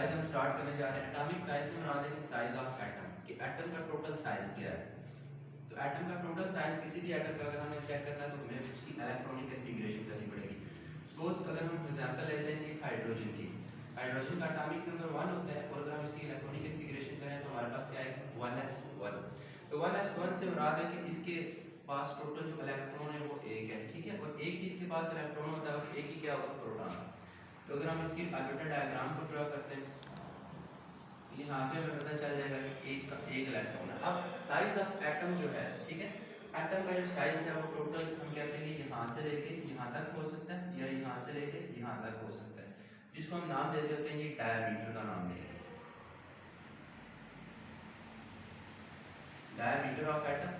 Size हम start करने जा रहे हैं। एटॉमिक साइज में बना देंगे साइज ऑफ एटम कि एटम का टोटल साइज क्या है। तो एटम का टोटल साइज किसी भी एटम का अगर हमें चेक करना है तो हमें उसकी इलेक्ट्रॉनिक कॉन्फ़िगरेशन करनी पड़ेगी। सपोज अगर हम एग्जांपल लेते हैं हाइड्रोजन की, हाइड्रोजन का एटॉमिक नंबर 1 होता है और अगर हम इसकी इलेक्ट्रॉनिक कॉन्फ़िगरेशन करें तो हमारे पास क्या है 1s1। तो 1s1 से मुराद है कि इसके पास टोटल जो इलेक्ट्रॉन है वो एक है, ठीक है, और एक ही इसके पास इलेक्ट्रॉन होता है और एक ही क्या होता है प्रोटॉन। तो अगर हम इसकी ऑर्बिटल डायग्राम को ड्रा करते हैं यहाँ पे हमें पता चल जाएगा कि एक इलेक्ट्रॉन है। अब साइज ऑफ एटम जो है, ठीक है, एटम का जो साइज है वो टोटल हम कहते हैं कि यहाँ से लेके यहाँ तक हो सकता है या यहाँ से लेके यहाँ तक हो सकता है, जिसको हम नाम देते होते हैं ये डायमीटर का नाम देते हैं, डायमीटर ऑफ एटम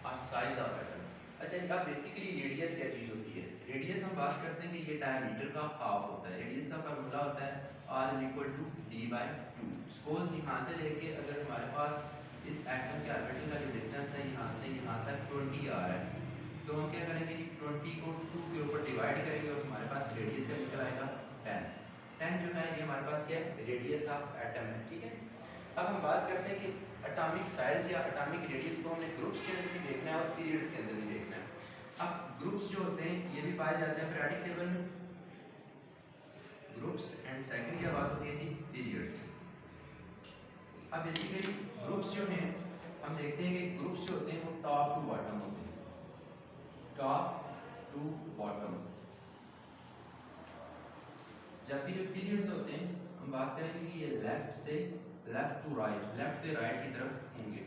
और साइज ऑफ एटम। अच्छा, अब बेसिकली रेडियस क्या चीज़ होती है? रेडियस हम बात करते हैं कि ये डायमीटर का हाफ होता है। रेडियस का फार्मूला होता है r=d/2। सपोज यहाँ से लेके अगर हमारे पास इस एटम के ऑर्बिटल का जो डिस्टेंस है यहाँ से यहाँ तक 20 आ रहा है, तो हम क्या करेंगे कि 20 को 2 के ऊपर डिवाइड करेंगे और हमारे पास रेडियस का निकल आएगा 10। 10 जो है ये हमारे पास क्या है, रेडियस ऑफ एटम है, ठीक है। अब हम बात करते हैं कि एटॉमिक साइज या एटॉमिक रेडियस को हमने ग्रुप्स के अंदर भी देखना है और पीरियड्स के अंदर भी देखना है। अब ग्रुप्स जो होते हैं ये भी पाए जाते हैं पीरियोडिक टेबल में, ग्रुप्स, एंड सेकंड क्या बात होती है जी, पीरियड्स। अब बेसिकली ग्रुप्स जो हैं हम देखते हैं कि ग्रुप्स जो होते हैं वो टॉप टू बॉटम होते हैं, टॉप टू बॉटम। जबकि जो पीरियड्स होते हैं हम बात करेंगे कि ये लेफ्ट टू राइट, लेफ्ट से राइट की तरफ होंगे।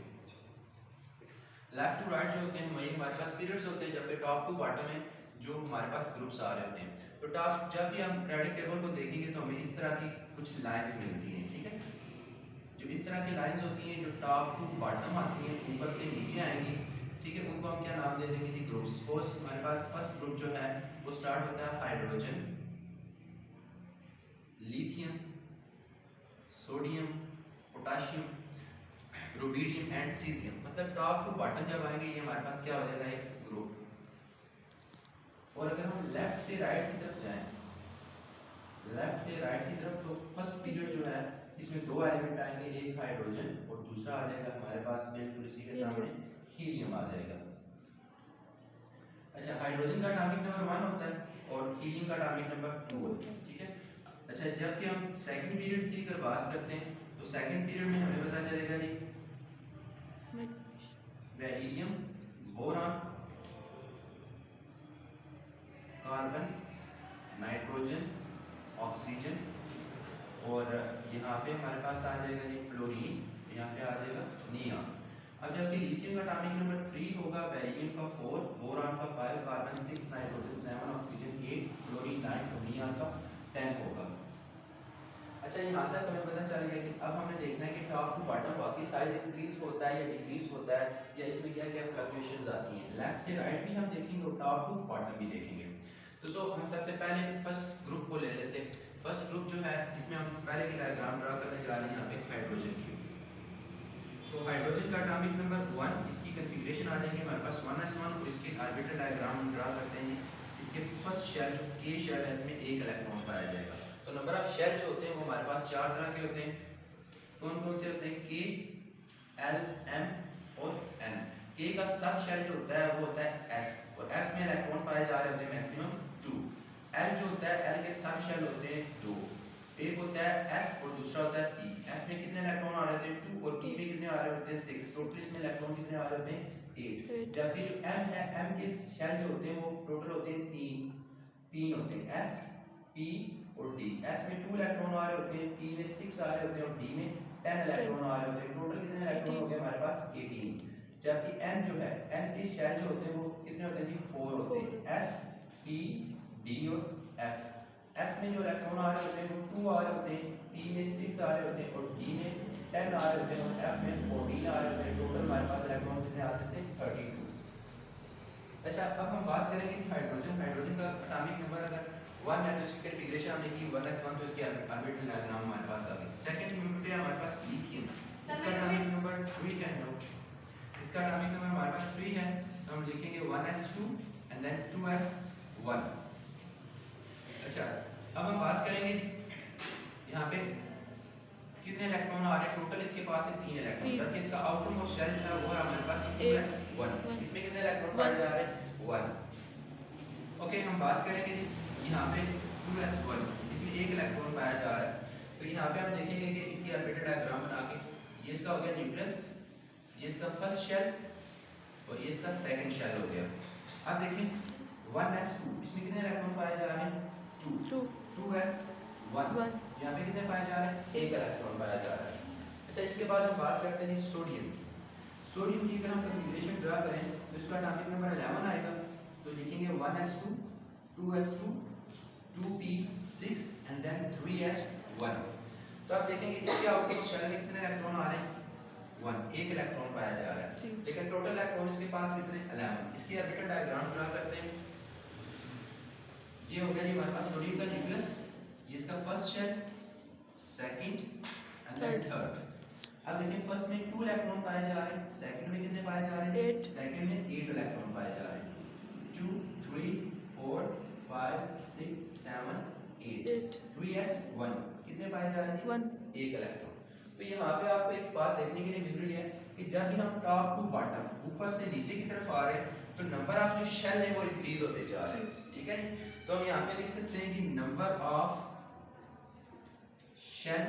लेफ्ट टू राइट जो होते हैं वही हमारे पास पीरियड्स होते हैं, जबकि टॉप टू बॉटम में जो हमारे पास ग्रुप्स आ रहे होते हैं। तो टॉप जब भी हम पीरियोडिक टेबल को देखेंगे तो हमें इस तरह की कुछ लाइंस मिलती हैं, ठीक है, जो इस तरह की लाइंस होती हैं जो टॉप टू बॉटम आती हैं, ऊपर से नीचे आएंगी, ठीक है, उनको हम क्या नाम दे देंगे जी, ग्रुप्स। सपोज हमारे पास फर्स्ट ग्रुप जो है वो स्टार्ट होता है hydrogen, lithium, sodium, potassium, rubidium and caesium. मतलब टॉप टू बॉटम जब आएंगे ये हमारे पास क्या हो जाएगा, एक ग्रुप। और अगर हम लेफ्ट से राइट की तरफ जाएं, लेफ्ट से राइट की तरफ, तो फर्स्ट पीरियड जो है इसमें दो एलिमेंट आएंगे, एक हाइड्रोजन और दूसरा आ जाएगा हमारे पास बिल्कुल इसी के सामने हीलियम आ जाएगा। अच्छा, हाइड्रोजन का एटॉमिक नंबर 1 होता है और हीलियम का एटॉमिक नंबर 2 होता है, ठीक है। अच्छा, जबकि हम सेकंड पीरियड की अगर बात करते हैं तो सेकंड पीरियड में हमें पता चलेगा जी beryllium, boron, carbon, nitrogen, oxygen, और यहाँ पे हमारे पास आ जाएगा जी फ्लोरीन, यहाँ पे आ जाएगा नियॉन। अब जबकि लिथियम का एटॉमिक नंबर 3 होगा, बेरिलियम का 4, बोरान का 5, कार्बन 6, नाइट्रोजन 7, ऑक्सीजन 8, फ्लोरीन 9 और नियॉन का 10 होगा। अच्छा, यहाँ तक हमें पता चल गया कि अब हमें देखना है कि टॉप टू बॉटम बाकी साइज इंक्रीज होता है या डिक्रीज होता है या इसमें क्या क्या फ्लक्चुएशंस आती हैं। लेफ्ट से राइट भी हम देखेंगे और टॉप टू बॉटम भी देखेंगे। तो हम सबसे पहले फर्स्ट ग्रुप को ले लेते हैं। फर्स्ट ग्रुप जो है इसमें हम पहले की डायग्राम ड्रा करने जा रहे हैं यहाँ पे हाइड्रोजन की। तो हाइड्रोजन का एटॉमिक नंबर 1, इसकी कॉन्फ़िगरेशन आ जाएगी हमारे पास 1s1 और इसकी ऑर्बिटल डायग्राम हम ड्रा करते हैं। इसके फर्स्ट शेल के शेल है, इसमें एक इलेक्ट्रॉन पाया जाएगा। तो नंबर ऑफ शेल जो होते हैं वो हमारे पास 4 तरह के होते हैं। कौन कौन से होते हैं? के, एल, एम और एन। के का सब शेल जो होता है वो होता है एस, और एस में इलेक्ट्रॉन पाए जा रहे होते हैं मैक्सिमम 2। एल जो होता है, एल के सब शेल होते हैं 2। एक होता है एस और दूसरा होता है पी। एस में कितने इलेक्ट्रॉन आ रहे होते हैं 2 और पी में कितने आ रहे होते हैं 6। टोटल इसमें इलेक्ट्रॉन कितने आ रहे होते हैं 8। जबकि जो एम है, एम के शेल जो होते हैं वो टोटल होते हैं 3 होते हैं, एस, पी और डी। एस में 2 इलेक्ट्रॉन आ रहे होते हैं, पी में 6 आ रहे होते हैं और डी में 10 इलेक्ट्रॉन आ रहे होते हैं। टोटल कितने इलेक्ट्रॉन हो गए हमारे पास 18। जबकि एन जो है, एन के शेल जो होते हैं वो कितने होते हैं जी 4 होते हैं, एस, पी, डी और एफ। एस में जो इलेक्ट्रॉन आ रहे होते हैं वो 2 आ रहे होते हैं, पी में 6 आ रहे होते हैं और डी में 10 आ रहे होते हैं और एफ में 14 आ रहे होते हैं। टोटल हमारे पास इलेक्ट्रॉन कितने आ सकते हैं 32। अच्छा, अब हम बात करेंगे कि हाइड्रोजन का एटॉमिक नंबर अगर 1 है तो इसकी कॉन्फ़िगरेशन हमने की 1s1, तो इसके ऑर्बिटल डायग्राम हमारे पास आ गई। सेकंड नंबर पे हमारे पास लिथियम, इसका एटॉमिक नंबर 3 है। इसका एटॉमिक नंबर हमारे पास 3 है, तो हम लिखेंगे 1s2 एंड देन 2s1। अच्छा, अब हम बात करेंगे यहाँ पे कितने इलेक्ट्रॉन आ रहे हैं टोटल इसके पास है 3 इलेक्ट्रॉन, जबकि इसका आउटर मोस्ट शेल जो है वो है हमारे पास 1। इसमें कितने इलेक्ट्रॉन पाए जा रहे हैं 1। ओके, हम बात करेंगे यहाँ पे 2s1, इसमें एक इलेक्ट्रॉन पाया जा रहा है। तो यहाँ पे हम देखेंगे कि इसकी ऑर्बिटल डायग्राम बना के ये इसका हो गया न्यूक्लियस, ये इसका फर्स्ट शेल और ये इसका सेकंड शेल हो गया। अब देखें 1s2, इसमें कितने इलेक्ट्रॉन पाए जा रहे हैं 2। 2s1, यहाँ पे कितने पाए जा रहे हैं एक इलेक्ट्रॉन पाया जा रहा है। अच्छा, इसके बाद हम बात करते हैं सोडियम। सोडियम की अगर हम कॉन्फ़िगरेशन ड्रा करें तो इसका एटॉमिक नंबर 11 आएगा। तो लिखेंगे 1s2, 2s2, 2p6 and then 3s1। तो आप देखेंगे इसके आउटपुट शेल में कितने इलेक्ट्रॉन आ रहे हैं 1, एक इलेक्ट्रॉन पाया जा रहा है, लेकिन टोटल इलेक्ट्रॉन इसके पास कितने 11। इसकी ऑर्बिटल डायग्राम ड्रा करते हैं। ये हो गया जी हमारे पास सोडियम का न्यूक्लियस, ये इसका first shell, second and then third. अब देखिए फर्स्ट में 2 इलेक्ट्रॉन पाए जा रहे हैं, सेकंड में कितने पाए जा रहे हैं 8, सेकंड में 8 इलेक्ट्रॉन पाए जा रहे हैं। 2 3 4 5 6 7 8 3s1 कितने पाए जा रहे हैं 1, एक इलेक्ट्रॉन। तो यहाँ पे आपको एक बात देखने के लिए मिल रही है कि जब भी हम टॉप टू बॉटम ऊपर से नीचे की तरफ आ रहे हैं तो नंबर ऑफ जो शेल है वो इंक्रीज होते जा रहे हैं। ठीक है जी, तो हम यहाँ पे लिख सकते हैं कि number of shell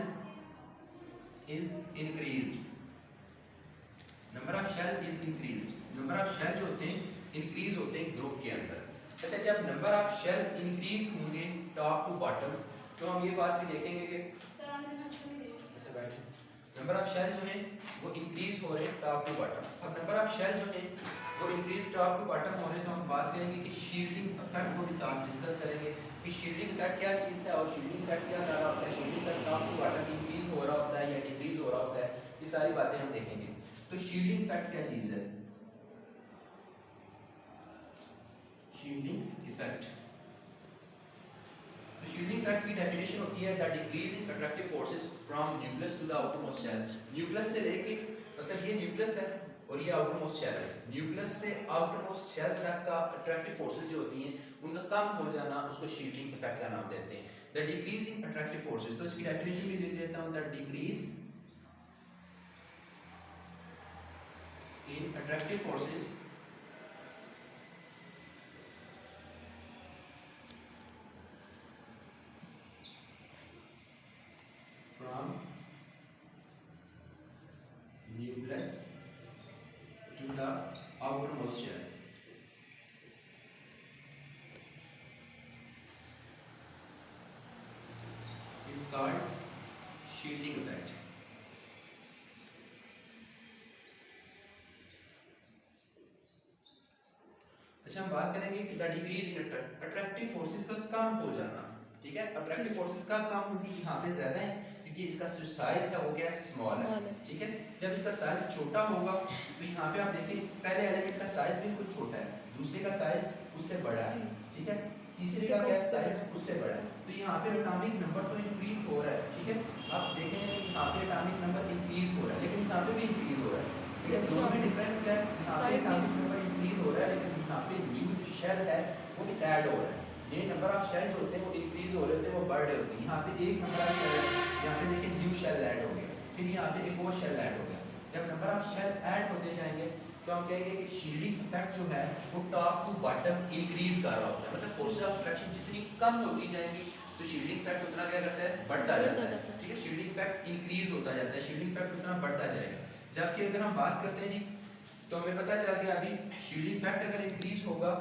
is increased, number of shell is increased. Number of shell जो होते हैं इंक्रीज होते हैं ग्रुप के अंदर। अच्छा, जब नंबर ऑफ शेल इंक्रीज होंगे टॉप टू बॉटम तो हम ये बात भी देखेंगे कि अच्छा बैठे नंबर ऑफ शेल जो है वो इंक्रीज हो रहे हैं टॉप टू बॉटम। और नंबर ऑफ शेल जो है वो इंक्रीज टॉप टू बॉटम हो रहे हैं तो हम बात करेंगे कि शील्डिंग इफेक्ट को भी साथ डिस्कस करेंगे कि शील्डिंग इफेक्ट क्या चीज़ है और शील्डिंग इफेक्ट क्या कर रहा होता है, shielding effect top to bottom increase हो रहा होता है या डिक्रीज हो रहा होता है, ये सारी बातें हम देखेंगे। तो शील्डिंग इफेक्ट क्या चीज़ है, शील्डिंग इफेक्ट। तो शील्डिंग इफेक्ट की डेफिनेशन होती है the decreasing attractive forces from nucleus to the outermost shell. Nucleus से लेके मतलब ये न्यूक्लियस है और ये आउटरमोस्ट शेल है, न्यूक्लियस से आउटरमोस्ट शेल तक का अट्रैक्टिव फोर्सेस जो होती हैं उनका कम हो जाना उसको शील्डिंग इफेक्ट का नाम देते हैं। द डिक्रीजिंग अट्रैक्टिव फोर्सेस, तो इसकी डेफिनेशन भी लिख देता हूं, the decrease in attractive forces from nucleus to the outermost shell is called shielding effect। अच्छा, हम बात करेंगे कि the decrease in attractive forces का कम हो जाना। ठीक है, अट्रैक्टिव फोर्सेस का कम होगी यहाँ पे ज्यादा है क्योंकि इसका साइज है वो क्या है स्मॉल है। ठीक है, जब इसका साइज छोटा होगा तो यहाँ पे आप देखें पहले एलिमेंट का साइज बिल्कुल छोटा है, दूसरे का साइज उससे बड़ा है, ठीक है, तीसरे का क्या साइज उससे बड़ा है। तो यहाँ पे एटॉमिक नंबर तो इंक्रीज हो रहा है। ठीक है, आप देखेंगे कि यहाँ पे एटॉमिक नंबर इंक्रीज हो रहा है लेकिन यहाँ पे भी इंक्रीज हो रहा है। ठीक है, दोनों में डिफरेंस क्या है, यहाँ पे एटॉमिक नंबर इंक्रीज हो रहा है लेकिन यहाँ पे न्यू शेल है वो भी ऐड हो रहा है। ये नंबर ऑफ शेल्स होते हैं वो इंक्रीज हो रहे होते हैं, वो बढ़ रहे होते हैं। यहाँ पे एक नंबर ऑफ शेल है, यहाँ पे देखिए न्यू शेल ऐड हो गया, फिर यहाँ पे एक और शेल ऐड हो गया। जब नंबर ऑफ शेल ऐड होते जाएंगे तो हम कहेंगे कि शील्डिंग इफेक्ट जो है वो टॉप टू बॉटम इंक्रीज कर रहा होता है। मतलब फोर्स ऑफ अट्रैक्शन जितनी कम होती जाएंगी तो शील्डिंग इफेक्ट उतना क्या करता है बढ़ता जाता है। ठीक है, शील्डिंग इफेक्ट इंक्रीज होता जाता है, शील्डिंग इफेक्ट उतना बढ़ता जाएगा। जबकि अगर हम बात करते हैं जी तो हमें पता चल गया अभी शील्डिंग इफेक्ट अगर इंक्रीज होगा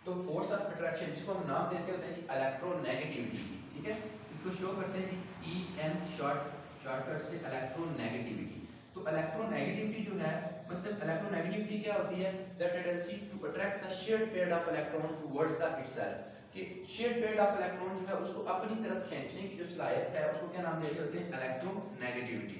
तो फोर्स ऑफ अट्रैक्शन जिसको हम नाम देते होते हैं जी इलेक्ट्रोनेगेटिविटी। ठीक है, इसको शो करते हैं जी EN शॉर्टकट से इलेक्ट्रोनेगेटिविटी। तो इलेक्ट्रोनेगेटिविटी जो है मतलब इलेक्ट्रोनेगेटिविटी क्या होती है, the tendency to attract the shared pair of electron towards the itself, कि शेयर्ड पेयर ऑफ इलेक्ट्रॉन जो है उसको अपनी तरफ खींचने की जो सलाहियत है उसको क्या नाम देते होते हैं इलेक्ट्रोनेगेटिविटी।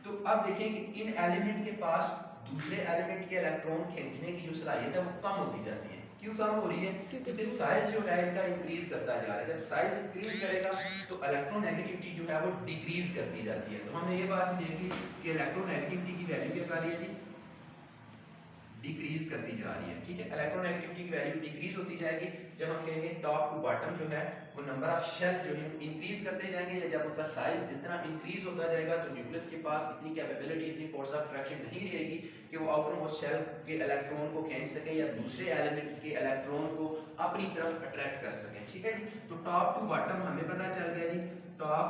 तो अब देखें कि इन एलिमेंट के पास दूसरे एलिमेंट के इलेक्ट्रॉन खींचने की जो सलाहियत है वो कम होती जाती है। क्यों कम हो रही है, क्योंकि साइज जो है इनका इंक्रीज करता जा रहा है। जब साइज इंक्रीज करेगा तो इलेक्ट्रोनेगेटिविटी जो है वो डिक्रीज करती जाती है। तो हमने ये बात देखी कि इलेक्ट्रोनेगेटिविटी की वैल्यू क्या कर रही है जी डिक्रीज करती जा रही है, ठीक है। इलेक्ट्रोनेगेटिविटी की वैल्यू डिक्रीज होती जाएगी जब हम कहेंगे टॉप टू बॉटम जो है वो नंबर ऑफ शेल जो है इंक्रीज करते जाएंगे, या जब उनका साइज जितना इंक्रीज होता जाएगा तो न्यूक्लियस के पास इतनी कैपेबिलिटी, इतनी फोर्स ऑफ अट्रैक्शन नहीं रहेगी कि वो आउटर मोस्ट शेल के इलेक्ट्रॉन को खींच सके या दूसरे एलिमेंट के इलेक्ट्रॉन को अपनी तरफ अट्रैक्ट कर सके, ठीक है जी। तो टॉप टू बॉटम हमें पता चल गया जी, top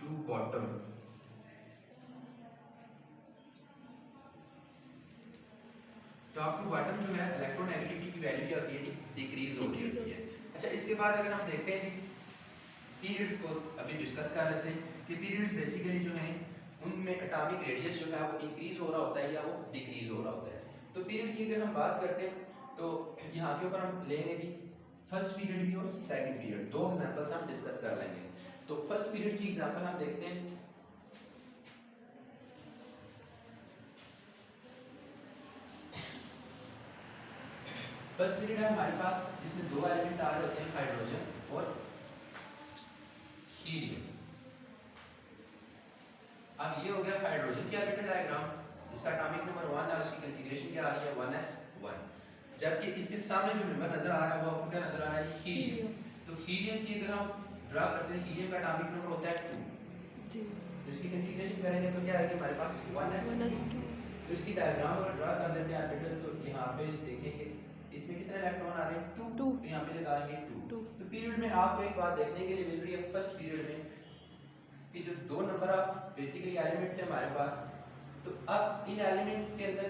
to bottom, top to bottom जो है इलेक्ट्रोनेगेटिविटी की वैल्यू क्या होती है जी, डिक्रीज होती है। अच्छा, इसके बाद अगर हम देखते हैं जी पीरियड्स को अभी डिस्कस कर लेते हैं कि पीरियड्स बेसिकली जो हैं उनमें एटॉमिक रेडियस जो है वो इंक्रीज हो रहा होता है या वो डिक्रीज हो रहा होता है। तो पीरियड की अगर हम बात करते हैं तो यहाँ के ऊपर हम लेंगे जी फर्स्ट पीरियड भी और सेकंड पीरियड, दो एग्जांपल्स हम डिस्कस कर लेंगे। तो फर्स्ट पीरियड की एग्जांपल हम देखते हैं। फर्स्ट पीरियड है हमारे पास जिसमें दो एलिमेंट आ रहे होते हैं, हाइड्रोजन और हीलियम। अब ये हो गया हाइड्रोजन की ऑर्बिटल डायग्राम, इसका एटॉमिक नंबर 1 है, उसकी कॉन्फ़िगरेशन क्या आ रही है 1s1। जबकि इसके सामने जो मेंबर नजर आ रहा है वो आपको क्या नजर आ रहा है, हीलियम। तो हीलियम की अगर हम ड्रा करते हैं, हीलियम का एटॉमिक नंबर होता है 2 जी। तो इसकी कॉन्फ़िगरेशन करेंगे तो क्या आएगी हमारे पास 1s2। तो इसकी डायग्राम अगर ड्रा कर लेते हैं ऑर्बिटल, तो यहाँ पे देखेंगे इसमें कितने इलेक्ट्रॉन आ रहे हैं 2, तो यहाँ पे लगाएंगे 2। तो पीरियड में आपको एक बात देखने के लिए मिल रही है फर्स्ट पीरियड में कि जो दो नंबर ऑफ बेसिकली एलिमेंट थे हमारे पास, तो अब इन एलिमेंट के अंदर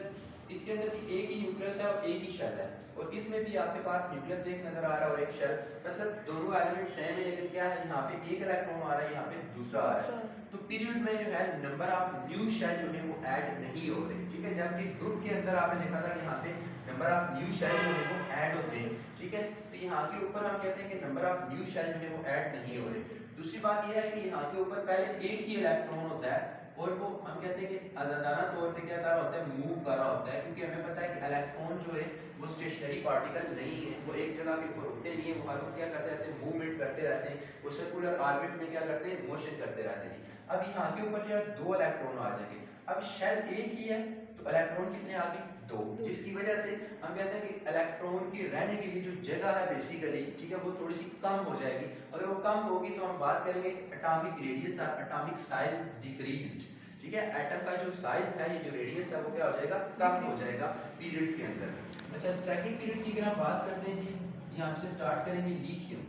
इसके अंदर भी एक ही न्यूक्लियस है और एक ही शेल है, और इसमें भी आपके पास न्यूक्लियस एक नजर आ रहा है और एक शेल, मतलब दोनों एलिमेंट सेम है, लेकिन क्या है यहाँ पे एक इलेक्ट्रॉन आ रहा है, यहाँ पे दूसरा आ रहा है। तो पीरियड में जो है नंबर ऑफ न्यू शेल जो है वो ऐड नहीं हो रहे, ठीक है। जबकि ग्रुप के अंदर आपने देखा था कि यहाँ पे नंबर ऑफ न्यू शेल जो है वो ऐड होते हैं, ठीक है। तो यहाँ के ऊपर हम कहते हैं कि नंबर ऑफ न्यू शेल जो है वो ऐड नहीं हो रहे। दूसरी बात यह है कि यहाँ के ऊपर पहले एक ही इलेक्ट्रॉन होता है और वो हम कहते हैं कि आजादाना तौर पे क्या कर रहा होता है, मूव कर रहा होता है, क्योंकि हमें पता है कि इलेक्ट्रॉन जो है वो स्टेशनरी पार्टिकल नहीं है, वो एक जगह पे ऊपर रुकते नहीं है, वो हर वक्त क्या करते रहते हैं, मूवमेंट करते रहते हैं, वो सर्कुलर ऑर्बिट में क्या करते हैं, मोशन करते रहते हैं। अब यहाँ के ऊपर जो है दो इलेक्ट्रॉन आ जाएंगे, अब शेल एक ही है तो इलेक्ट्रॉन कितने आ गए, दो, जिसकी वजह से हम कहते हैं कि इलेक्ट्रॉन की रहने के लिए जो जगह है बेसिकली, ठीक है, वो थोड़ी सी कम हो जाएगी। अगर वो कम होगी तो हम बात करेंगे एटॉमिक रेडियस और एटॉमिक साइज डिक्रीज्ड, ठीक है। एटम का जो साइज है, ये जो रेडियस है वो क्या हो जाएगा, कम हो जाएगा पीरियड्स के अंदर। अच्छा, सेकंड पीरियड की अगर हम बात करते हैं जी, यहाँ से स्टार्ट करेंगे लिथियम।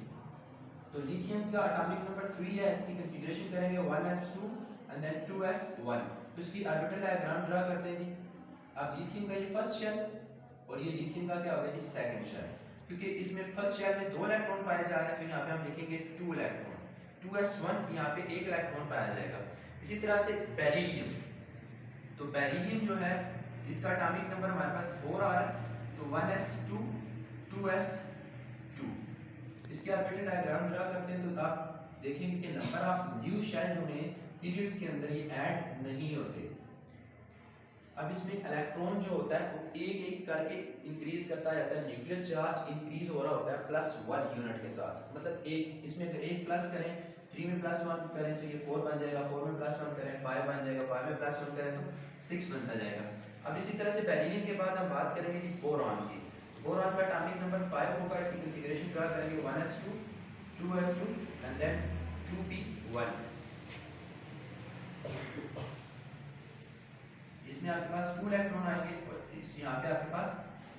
तो लिथियम का एटॉमिक नंबर 3 है, इसकी कॉन्फ़िगरेशन करेंगे 1s2 एंड देन 2s1। तो इसकी ऑर्बिटल डायग्राम ड्रा करते हैं जी। अब लिथियम का ये फर्स्ट शेल और ये लिथियम का क्या होगा, ये सेकंड शेल, क्योंकि इसमें फर्स्ट शेल में दो इलेक्ट्रॉन पाए जा रहे हैं, तो यहाँ पे हम लिखेंगे 2 इलेक्ट्रॉन, 2s1, यहाँ पे एक इलेक्ट्रॉन पाया जाएगा। इसी तरह से बेरिलियम, तो बेरिलियम जो है इसका एटॉमिक नंबर हमारे पास 4 आ रहा है, तो 1s2 2s2। इसके ऑर्बिटल डायग्राम ड्रा करते हैं तो आप देखेंगे कि नंबर ऑफ न्यू शेल जो है पीरियड्स के अंदर ये ऐड नहीं होते। अब इसमें इलेक्ट्रॉन जो होता है वो एक एक करके इंक्रीज करता जाता है, न्यूक्लियस चार्ज इंक्रीज हो रहा होता है +1 यूनिट के साथ, मतलब एक इसमें अगर एक प्लस करें 3 में +1 करें तो ये 4 बन जाएगा, 4 में +1 करें 5 बन जाएगा, 5 में +1 करें तो 6 बनता जाएगा। अब इसी तरह से बेरिलियम के बाद हम बात करेंगे कि बोरॉन की। बोरॉन का एटॉमिक नंबर 5 होगा, इसकी कॉन्फ़िगरेशन ड्रा करेंगे 1s2 2s2 and then 2p1। इसमें आपके पास 2 इलेक्ट्रॉन आएंगे और इस यहाँ पे आपके पास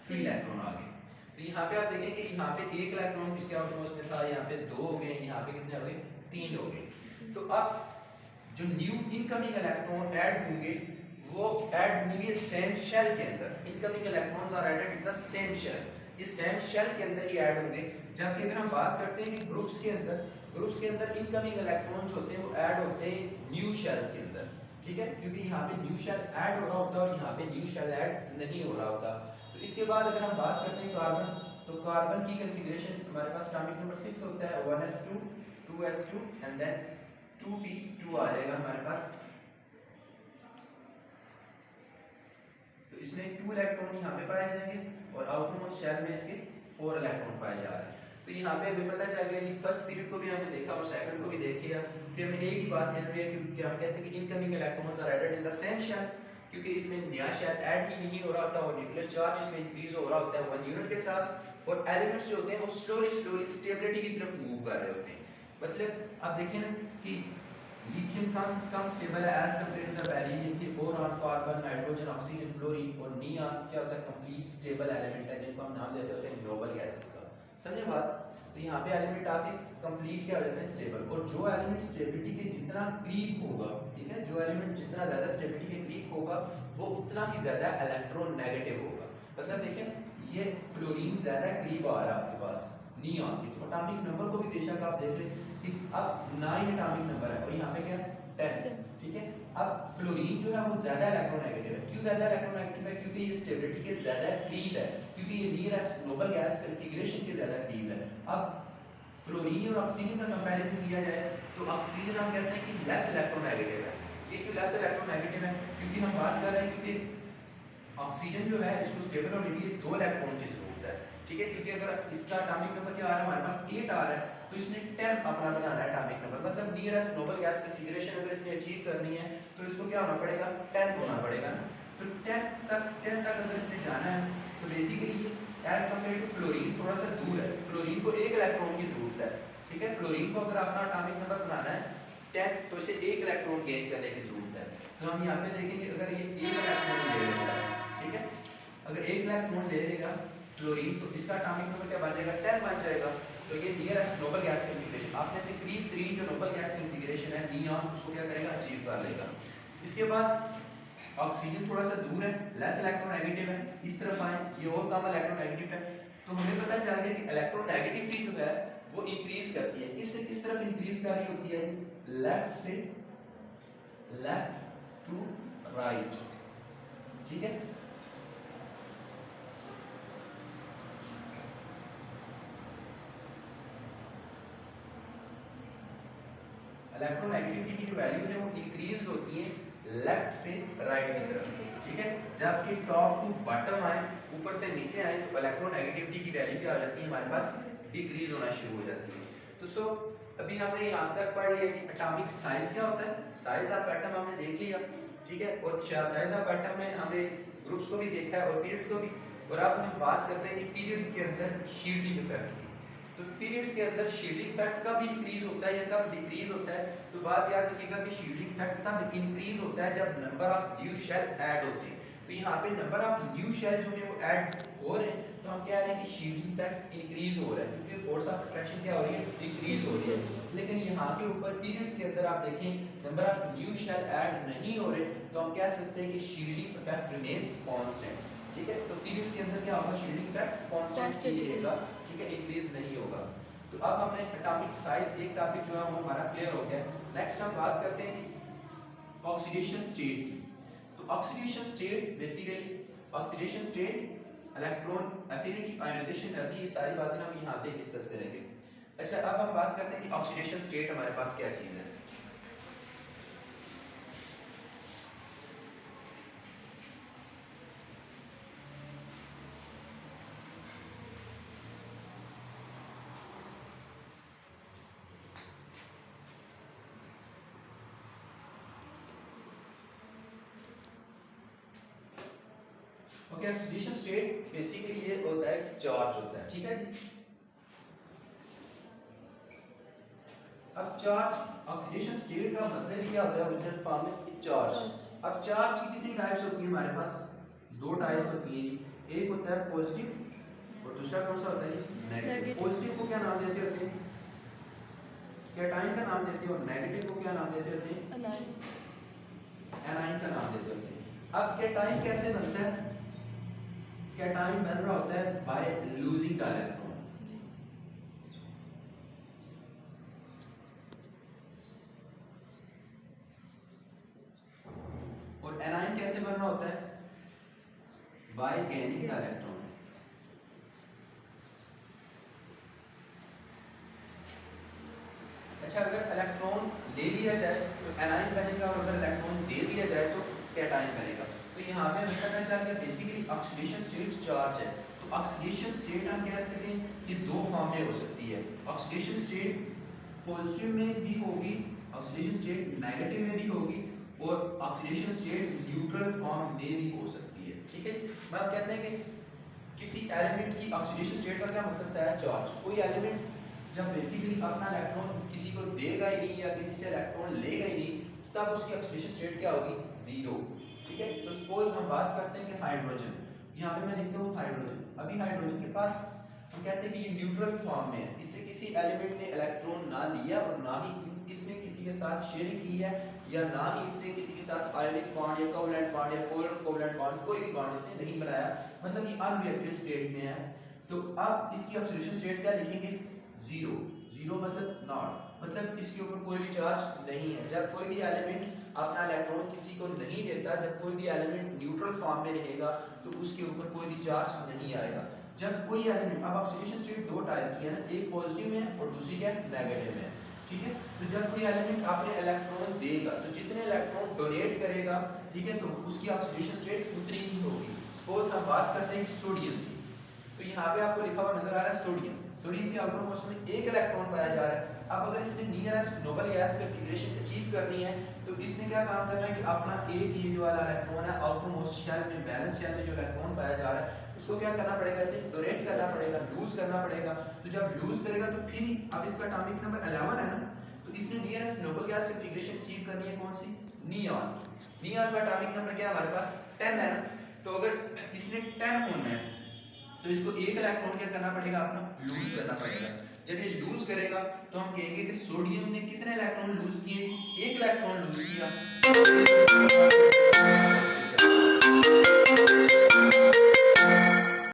3 इलेक्ट्रॉन आ गए। तो यहाँ पे आप देखें कि यहाँ पे एक इलेक्ट्रॉन इसके आउटमोस्ट में था, यहाँ पे 2 हो गए, यहाँ पे कितने हो गए, 3 हो गए। तो अब जो न्यू इनकमिंग इलेक्ट्रॉन ऐड होंगे वो ऐड होंगे सेम शेल के अंदर। Incoming electrons are added in the same shell, ये सेम शेल के अंदर ही ऐड होंगे। जबकि अगर हम बात करते हैं कि ग्रुप्स के अंदर इनकमिंग इलेक्ट्रॉन जो होते हैं वो ऐड होते हैं न्यू शेल्स के अंदर, ठीक है, क्योंकि यहाँ पे न्यू शेल ऐड हो रहा होता है और यहाँ पे न्यू शेल ऐड नहीं हो रहा होता। तो इसके बाद अगर हम बात करते हैं कार्बन, तो कार्बन की कॉन्फ़िगरेशन हमारे पास एटॉमिक नंबर 6 होता है, 1s2 2s2 and then 2p2 आ जाएगा हमारे पास। तो इसमें 2 इलेक्ट्रॉन यहाँ पे पाए जाएंगे और आउटरमोस्ट शेल में इसके 4 इलेक्ट्रॉन पाए जा रहे हैं। तो यहाँ पे हमें पता चल गया कि फर्स्ट पीरियड को भी हमने देखा और सेकंड को भी देख लिया कि हमें एक ही बात मिल रही है कि हम कहते हैं कि incoming electrons are added in the same shell, क्योंकि इसमें नया शेल ऐड ही नहीं हो रहा होता और न्यूक्लियर चार्ज इसमें इंक्रीज हो रहा होता है 1 यूनिट के साथ, और एलिमेंट्स जो होते हैं वो स्लोली स्टेबिलिटी की तरफ मूव कर रहे होते हैं। मतलब आप देखें ना कि लिथियम कम स्टेबल है as compare to the beryllium के boron, carbon, nitrogen, oxygen, fluorine, और नियॉन क्या होता है कंप्लीट स्टेबल एलिमेंट है जिनको हम नाम देते होते हैं नोबल गैसेस का। समझे बात? तो यहाँ पे एलिमेंट आके कंप्लीट क्या हो जाता है स्टेबल, और जो एलिमेंट स्टेबिलिटी के जितना करीब होगा, ठीक है, जो एलिमेंट जितना ज्यादा स्टेबिलिटी के करीब होगा वो उतना ही ज्यादा इलेक्ट्रोनेगेटिव होगा। मतलब देखें ये फ्लोरीन ज्यादा करीब आ रहा है आपके पास नियॉन के, तो एटॉमिक नंबर को भी बेशक आप देख लें कि अब 9 एटॉमिक नंबर है और यहाँ पे क्या है 10, ठीक है। अब फ्लोरीन जो है वो ज्यादा इलेक्ट्रोनेगेटिव है। क्यों ज्यादा इलेक्ट्रोनेगेटिव है? क्योंकि ये स्टेबिलिटी के ज्यादा करीब है, क्योंकि ये नियर नोबल गैस कॉन्फ़िगरेशन के ज्यादा करीब है। अब फ्लोरीन और ऑक्सीजन का कंपैरिजन किया जाए तो ऑक्सीजन हम कहते हैं कि लेस इलेक्ट्रोनेगेटिव है। ये क्यों लेस इलेक्ट्रोनेगेटिव है? क्योंकि हम बात कर रहे हैं क्योंकि ऑक्सीजन जो है इसको स्टेबल होने के लिए 2 इलेक्ट्रॉन की जरूरत है, ठीक है। क्योंकि अगर इसका एटॉमिक नंबर क्या आ रहा है हमारे पास 8 आ रहा है तो इसने 10 अपना बनाना है एटॉमिक नंबर, मतलब नियरेस्ट नोबल गैस कॉन्फ़िगरेशन अगर इसने अचीव करनी है तो इसको क्या होना पड़ेगा 10 होना पड़ेगा ना। तो 10 तक अगर इसने जाना है तो बेसिकली ये एज कंपेयर टू फ्लोरीन थोड़ा सा दूर है। फ्लोरीन को 1 इलेक्ट्रॉन की जरूरत है, ठीक है। फ्लोरीन को अगर अपना एटॉमिक नंबर बनाना है 10 तो इसे 1 इलेक्ट्रॉन गेन करने की जरूरत है। तो हम यहाँ पे देखेंगे अगर ये 1 इलेक्ट्रॉन ले लेगा, ठीक है, अगर 1 इलेक्ट्रॉन ले लेगा फ्लोरीन तो इसका एटॉमिक नंबर क्या बन जाएगा 10 बन जाएगा। तो ये नियरेस्ट नोबल गैस कॉन्फ़िगरेशन आपने से करीब तरीन जो नोबल गैस कॉन्फ़िगरेशन है नियॉन उसको क्या करेगा अचीव कर लेगा। इसके बाद ऑक्सीजन थोड़ा सा दूर है, लेस इलेक्ट्रोनेगेटिव है, इस तरफ आए ये और कम इलेक्ट्रोनेगेटिव है। तो हमें पता चल गया कि इलेक्ट्रोनेगेटिविटी जो है वो इंक्रीज करती है। इससे किस तरफ इंक्रीज कर रही होती है? लेफ्ट से लेफ्ट टू राइट, ठीक है। इलेक्ट्रोनेगेटिविटी की जो वैल्यू है वो इंक्रीज होती है लेफ्ट से राइट की तरफ, ठीक है। जबकि टॉप टू बॉटम आए, ऊपर से नीचे आए तो इलेक्ट्रोनेगेटिविटी की वैल्यू क्या हो जाती है हमारे पास डिक्रीज होना शुरू हो जाती है। तो सो अभी हमने यहाँ तक पढ़ लिया कि एटॉमिक साइज क्या होता है, साइज ऑफ एटम हमने देख लिया, ठीक है, और साइज ऑफ एटम में हमने ग्रुप्स को भी देखा है और पीरियड्स को भी। और अब हम बात करते हैं कि पीरियड्स के अंदर शील्डिंग इफेक्ट की। तो पीरियड्स के अंदर शील्डिंग इफेक्ट कब इंक्रीज होता है या कब डिक्रीज होता है? तो बात याद रखिएगा कि शील्डिंग इफेक्ट तब इंक्रीज होता है जब number of new shell add होते हैं। तो यहाँ पे नंबर ऑफ न्यू शेल जो है वो ऐड हो रहे हैं, तो हम कह रहे हैं कि शील्डिंग इफेक्ट इंक्रीज हो रहा है क्योंकि फोर्स ऑफ अट्रैक्शन क्या हो रही है डिक्रीज हो रही है। लेकिन यहाँ के ऊपर पीरियड्स के अंदर आप देखें number of new shell add नहीं हो रहे, तो हम कह सकते हैं कि शील्डिंग इफेक्ट रिमेन्स कांस्टेंट, ठीक है। तो पीरियड्स के अंदर क्या होगा शील्डिंग इफेक्ट कांस्टेंट ही रहेगा, ठीक है, इंक्रीज नहीं होगा। तो अब हमने एटॉमिक साइज एक टॉपिक जो है वो हमारा क्लियर हो गया। नेक्स्ट हम बात करते हैं जी ऑक्सीडेशन स्टेट की। तो oxidation state basically oxidation state, electron affinity, ionization energy, ये सारी बातें हम यहाँ से डिस्कस करेंगे। अच्छा अब हम बात करते हैं कि ऑक्सीडेशन स्टेट हमारे पास क्या चीज़ है। ओके, ऑक्सीडेशन स्टेट बेसिकली ये होता है चार्ज होता है, ठीक है। अब चार्ज ऑक्सीडेशन स्टेट का मतलब ही क्या होता है ओरिजिनल फॉर्म में चार्ज। अब चार्ज की कितनी टाइप्स होती है हमारे पास? 2 टाइप्स होती है। एक होता है पॉजिटिव और दूसरा कौन सा होता है नेगेटिव। पॉजिटिव को क्या नाम देते होते हैं? कैटाइन का नाम देते हैं, और नेगेटिव को क्या नाम देते होते हैं? एनाइन का नाम देते होते हैं। अब कैटाइन कैसे बनता है? कैटाइन बन रहा होता है बाय लूजिंग द इलेक्ट्रॉन। और एनाइन कैसे बन रहा होता है? Bye gaining the electron. अच्छा अगर इलेक्ट्रॉन ले लिया जाए तो एनाइन बनेगा, और अगर इलेक्ट्रॉन दे दिया जाए तो कैटाइन बनेगा। तो यहाँ पे हमें पता चल गया बेसिकली ऑक्सीडेशन स्टेट चार्ज है। तो ऑक्सीडेशन स्टेट हम क्या कहते हैं ये 2 फॉर्म में हो सकती है। ऑक्सीडेशन स्टेट पॉजिटिव में भी होगी, ऑक्सीडेशन स्टेट नेगेटिव में भी होगी, और ऑक्सीडेशन स्टेट न्यूट्रल फॉर्म में भी हो सकती है। ठीक है, मैं आप कहते हैं कि किसी एलिमेंट की ऑक्सीडेशन स्टेट का क्या मतलब है? चार्ज। कोई एलिमेंट जब बेसिकली अपना इलेक्ट्रॉन किसी को देगा ही नहीं या किसी से इलेक्ट्रॉन लेगा ही नहीं, तब उसकी ऑक्सीडेशन स्टेट क्या होगी? जीरो। ठीक है, तो सपोज हम बात करते हैं कि हाइड्रोजन, यहाँ पे मैं लिखता हूँ हाइड्रोजन। अभी हाइड्रोजन के पास हम कहते हैं कि ये न्यूट्रल फॉर्म में है, इससे किसी एलिमेंट ने इलेक्ट्रॉन ना लिया और ना ही इसने किसी के साथ शेयरिंग की है, या ना ही इसने किसी के साथ आयनिक बॉन्ड या कोवलेंट बॉन्ड या पोलर कोवलेंट बॉन्ड कोई भी बॉन्ड इसने नहीं बनाया, मतलब ये अनरिएक्टेड स्टेट में है। तो अब इसकी ऑक्सीडेशन स्टेट क्या लिखेंगे? जीरो। जीरो मतलब नॉट, मतलब इसके ऊपर कोई भी चार्ज नहीं है। जब कोई भी एलिमेंट अपना इलेक्ट्रॉन किसी को नहीं देता, जब कोई भी एलिमेंट न्यूट्रल फॉर्म में रहेगा तो उसके ऊपर कोई भी चार्ज नहीं आएगा। जब कोई एलिमेंट, अब ऑक्सीडेशन स्टेट दो टाइप की है ना, एक पॉजिटिव में है और दूसरी क्या है? नेगेटिव में। ठीक है, तो जब कोई एलिमेंट आपने इलेक्ट्रॉन देगा तो जितने इलेक्ट्रॉन डोनेट करेगा, ठीक है, तो उसकी ऑक्सीडेशन स्टेट उतनी ही होगी। सपोज हम बात करते हैं सोडियम की, तो यहाँ पे आपको लिखा हुआ नजर आ रहा है सोडियम। सोडियम के आउटर मोस्ट में एक इलेक्ट्रॉन पाया जा रहा है। अब अगर इसने nearest noble gas configuration achieve करनी है तो इसने क्या काम करना है कि अपना एक ये जो वाला इलेक्ट्रॉन है आउटर मोस्ट शेल में, बैलेंस शेल में जो इलेक्ट्रॉन पाया जा रहा है उसको क्या करना पड़ेगा? इसे डोनेट करना पड़ेगा, लूज करना पड़ेगा। तो जब लूज करेगा तो फिर अब इसका एटॉमिक नंबर 11 है ना, तो इसने nearest noble gas configuration achieve करनी है कौन सी? नियॉन। नियॉन का एटॉमिक नंबर क्या है हमारे पास? 10 है ना। तो अगर इसने 10 होना है तो इसको एक इलेक्ट्रॉन क्या करना पड़ेगा? अपना लूज करना पड़ेगा। जब ये लूज करेगा तो हम कहेंगे कि सोडियम ने कितने इलेक्ट्रॉन लूज किए? एक इलेक्ट्रॉन लूज किया।